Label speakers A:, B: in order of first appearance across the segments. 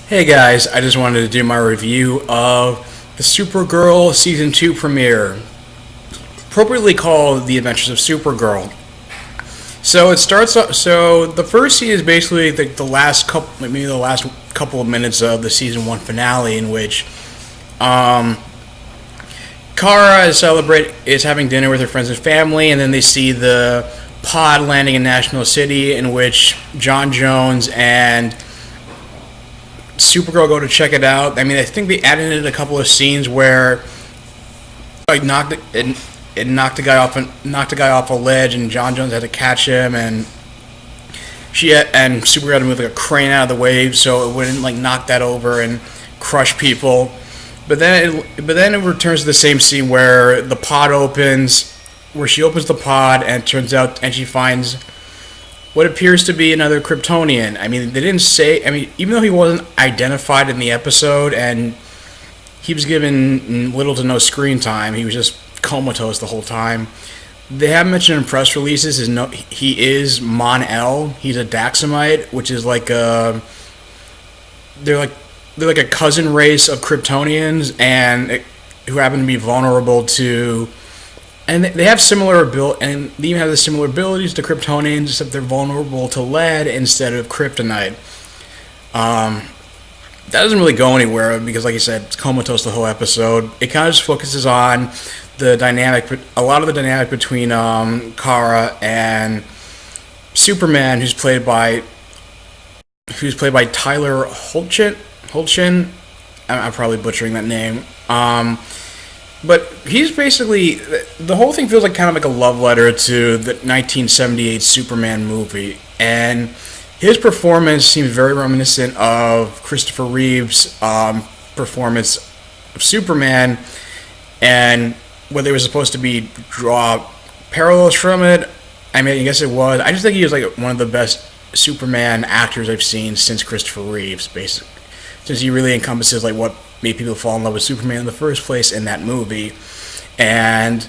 A: Hey guys, I just wanted to do my review of the Supergirl Season 2 premiere, appropriately called The Adventures of Supergirl. So it starts up, so the first scene is basically the last couple, maybe the last couple of minutes of the Season 1 finale, in which um, Kara is having dinner with her friends and family, and then they see the pod landing in National City, in which John Jones and Supergirl go to check it out. I mean, I think they added in a couple of scenes where like knocked a guy off a ledge, and John Jones had to catch him, and Supergirl had to move like a crane out of the way so it wouldn't like knock that over and crush people. But then it returns to the same scene where the pod opens, where she opens the pod and it turns out and she finds what appears to be another Kryptonian. I mean, they didn't say. I mean, even though he wasn't identified in the episode and he was given little to no screen time, he was just comatose the whole time. They have mentioned in press releases he is Mon-El. He's a Daxamite, which is like they're like they're like a cousin race of Kryptonians and who happen to be vulnerable to. And they have and they even have the similar abilities to Kryptonians, except they're vulnerable to lead instead of kryptonite. That doesn't really go anywhere because, like I said, it's comatose the whole episode. It kind of just focuses on a lot of the dynamic between Kara and Superman, who's played by Tyler Holchin. I'm probably butchering that name. But he's basically, the whole thing feels like kind of like a love letter to the 1978 Superman movie, and his performance seems very reminiscent of Christopher Reeve's performance of Superman, and whether it was supposed to be draw parallels from it, I mean, I guess it was. I just think he was like one of the best Superman actors I've seen since Christopher Reeves, basically, since he really encompasses like what made people fall in love with Superman in the first place in that movie. And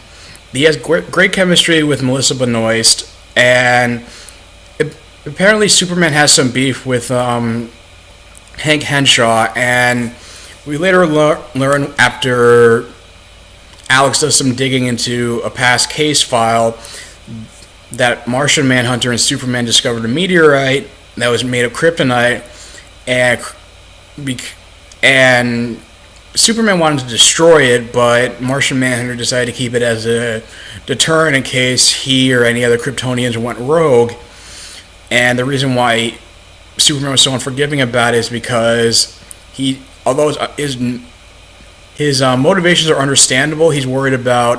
A: he has great chemistry with Melissa Benoist, and apparently Superman has some beef with Hank Henshaw, and we later learn after Alex does some digging into a past case file that Martian Manhunter and Superman discovered a meteorite that was made of kryptonite, and Superman wanted to destroy it, but Martian Manhunter decided to keep it as a deterrent in case he or any other Kryptonians went rogue. And the reason why Superman was so unforgiving about it is because although his motivations are understandable, he's worried about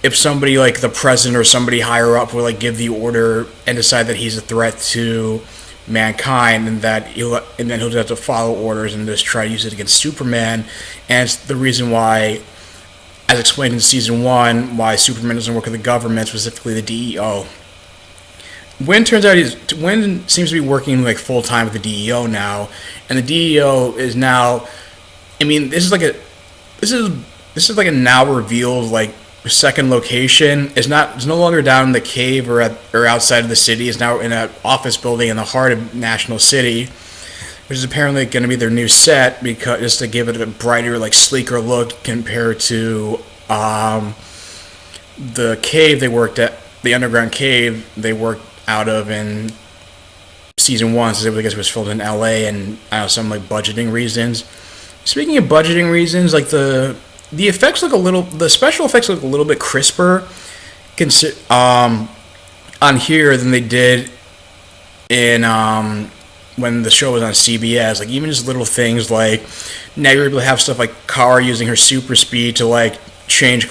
A: if somebody like the president or somebody higher up will like give the order and decide that he's a threat to mankind, and then he'll just have to follow orders and just try to use it against Superman. And it's the reason why, as explained in Season 1, why Superman doesn't work with the government, specifically the DEO. Wynn seems to be working like full time with the DEO now, and the DEO is now. I mean, this is like a now revealed like second location. It's no longer down in the cave or outside of the city. It's now in an office building in the heart of National City, which is apparently going to be their new set, because just to give it a brighter, like sleeker look compared to the cave they worked at, the underground cave they worked out of in Season 1, since I guess it was filmed in LA, and I don't know, some like budgeting reasons. Speaking of budgeting reasons, like the special effects look a little bit crisper on here than they did in when the show was on CBS. Like even just little things like now you're able to have stuff like Kara using her super speed to like change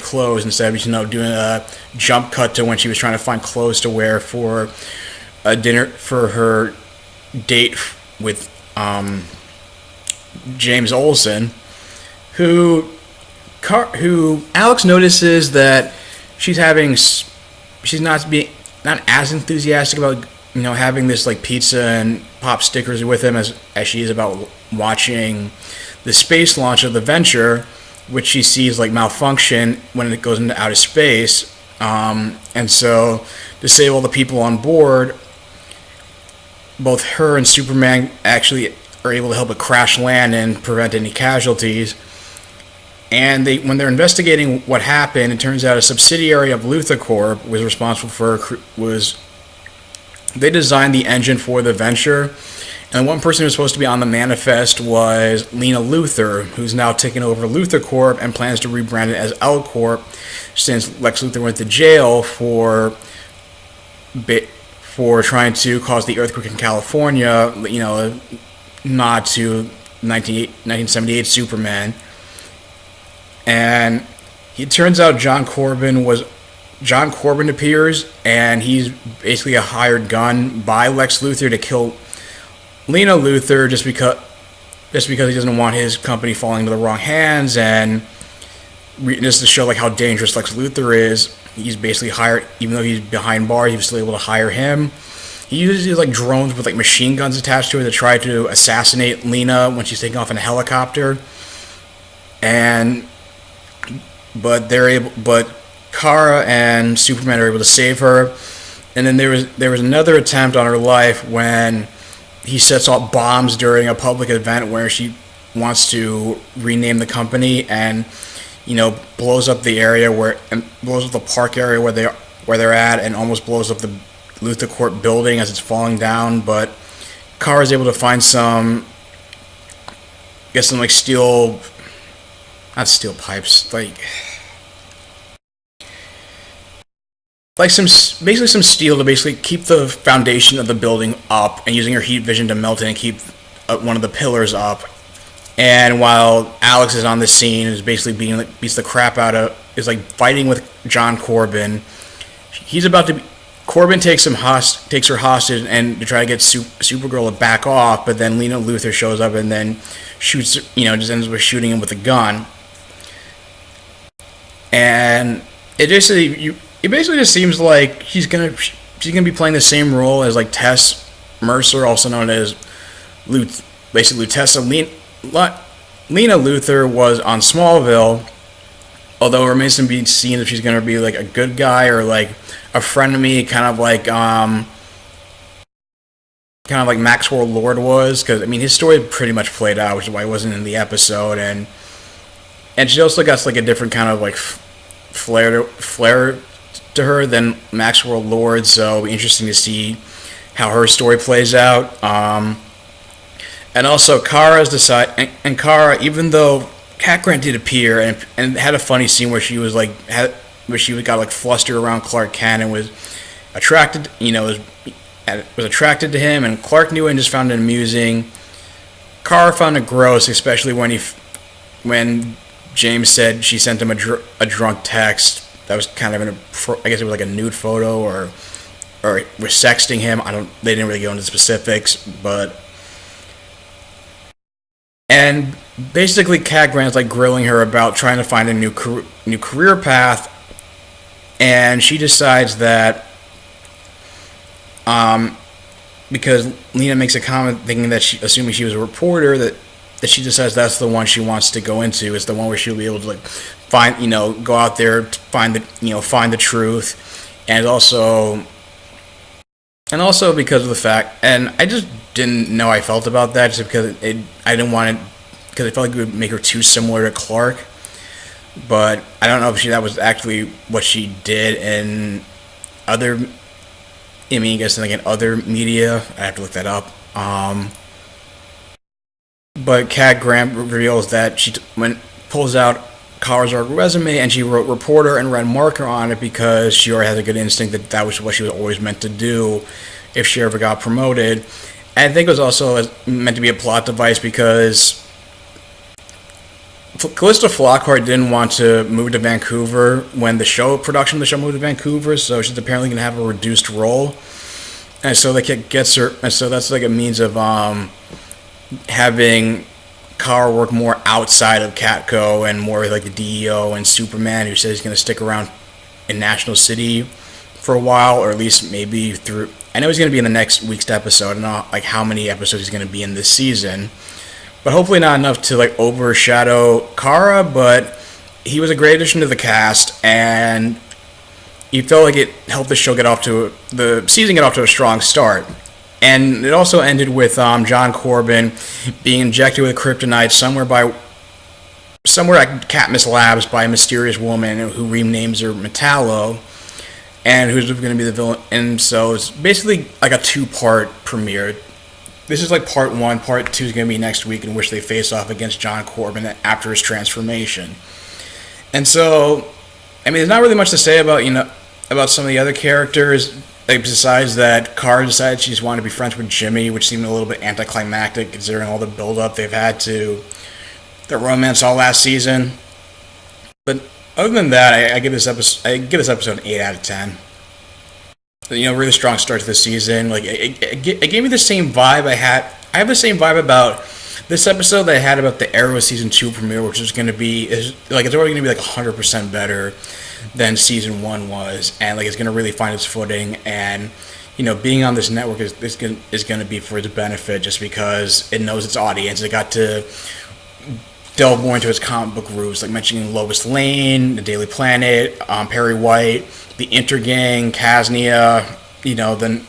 A: clothes instead of doing a jump cut to when she was trying to find clothes to wear for a dinner for her date with James Olsen, who Alex notices that she's not as enthusiastic about having this like pizza and pop stickers with him as she is about watching the space launch of the Venture, which she sees like malfunction when it goes into outer space, and so to save all the people on board, both her and Superman actually are able to help it crash land and prevent any casualties. And when they're investigating what happened, it turns out a subsidiary of Luthor Corp was responsible for they designed the engine for the venture. And one person who was supposed to be on the manifest was Lena Luthor, who's now taken over Luthor Corp and plans to rebrand it as L Corp, since Lex Luthor went to jail for trying to cause the earthquake in California, nod to 1978 Superman. And it turns out John Corbin appears, and he's basically a hired gun by Lex Luthor to kill Lena Luthor just because he doesn't want his company falling into the wrong hands, and just to show like how dangerous Lex Luthor is. He's basically hired, even though he's behind bars, he was still able to hire him. He uses like drones with like machine guns attached to it to try to assassinate Lena when she's taking off in a helicopter. But Kara and Superman are able to save her. And then there was another attempt on her life when he sets off bombs during a public event where she wants to rename the company, and blows up the area blows up the park area where they're at, and almost blows up the Luthor Corp building as it's falling down. But Kara's able to find some like steel, not steel pipes, basically some steel to basically keep the foundation of the building up, and using her heat vision to melt it and keep one of the pillars up. And while Alex is on the scene, is basically beats the crap out of, is like fighting with John Corbin. Corbin takes her hostage and to try to get Supergirl to back off, but then Lena Luthor shows up and then shoots, just ends up shooting him with a gun. And it basically just seems like she's gonna be playing the same role as like Tess Mercer, also known as Lutessa. Lena Luthor was on Smallville, although it remains to be seen if she's gonna be like a good guy or like a frenemy, kind of like Maxwell Lord was, because his story pretty much played out, which is why he wasn't in the episode, and she also got like a different kind of like flair to her than Maxwell Lord, so it'll be interesting to see how her story plays out. And also Kara, even though Cat Grant did appear and had a funny scene where she was got like flustered around Clark Kent and was attracted to him, and Clark knew it and just found it amusing. Kara found it gross, especially when James said she sent him a drunk text that was kind of I guess it was like a nude photo or was sexting him. They didn't really go into specifics, but. And basically, Cat Grant's like grilling her about trying to find a new career path, and she decides that, because Lena makes a comment thinking that assuming she was a reporter, that she decides that's the one she wants to go into. It's the one where she'll be able to like find, go out there, find the truth, and also because of the fact, and I just didn't know how I felt about that, just because I didn't want it, because I felt like it would make her too similar to Clark. But I don't know if that was actually what she did in other. I guess in other media. I have to look that up. But Cat Grant reveals that she pulls out Kara's resume, and she wrote reporter and red marker on it because she already has a good instinct that was what she was always meant to do if she ever got promoted. And I think it was also meant to be a plot device because Callista Flockhart didn't want to move to Vancouver when the production of the show moved to Vancouver, so she's apparently going to have a reduced role. And so gets her, and so that's like a means of having Kara work more outside of Catco and more like the DEO and Superman, who says he's going to stick around in National City for a while, or at least maybe through. I know he's going to be in the next week's episode. I don't know like how many episodes he's going to be in this season, but hopefully not enough to like overshadow Kara. But he was a great addition to the cast, and he felt like it helped the season get off to a strong start. And it also ended with John Corbin being injected with kryptonite somewhere at Katniss Labs by a mysterious woman who renames her Metallo, and who's going to be the villain. And so it's basically like a 2-part premiere. This is like part 1. Part 2 is going to be next week, in which they face off against John Corbin after his transformation. And so, I mean, there's not really much to say about about some of the other characters, like, besides that Kara decided she just wanted to be friends with Jimmy, which seemed a little bit anticlimactic considering all the build-up they've had to their romance all last season. But other than that, I give this episode an 8 out of 10. Really strong start to the season. Like, it gave me the same vibe I have the same vibe about this episode that I had about the Arrow season 2 premiere, which is going to be it's already going to be like 100% better than season 1 was, and like it's going to really find its footing. And being on this network is going to be for its benefit, just because it knows its audience. It got to delve more into its comic book roots, like mentioning Lois Lane, the Daily Planet, Perry White, the Intergang, Casnia, then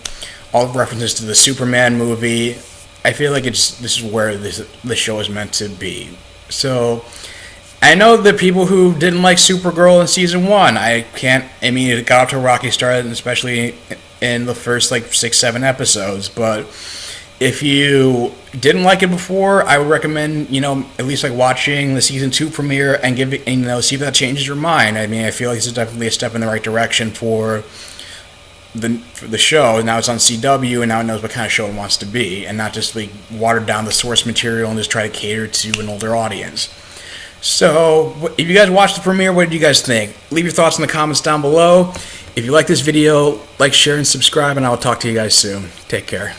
A: all the references to the Superman movie. I feel like this is where the show is meant to be. So I know the people who didn't like Supergirl in season 1. It got off to a rocky start, especially in the first 6-7 episodes. But if you didn't like it before, I would recommend at least watching the season 2 premiere and see if that changes your mind. I mean, I feel like this is definitely a step in the right direction for the show. Now it's on CW, and now it knows what kind of show it wants to be, and not just water down the source material and just try to cater to an older audience. So, if you guys watched the premiere, what did you guys think? Leave your thoughts in the comments down below. If you like this video, like, share, and subscribe, and I will talk to you guys soon. Take care.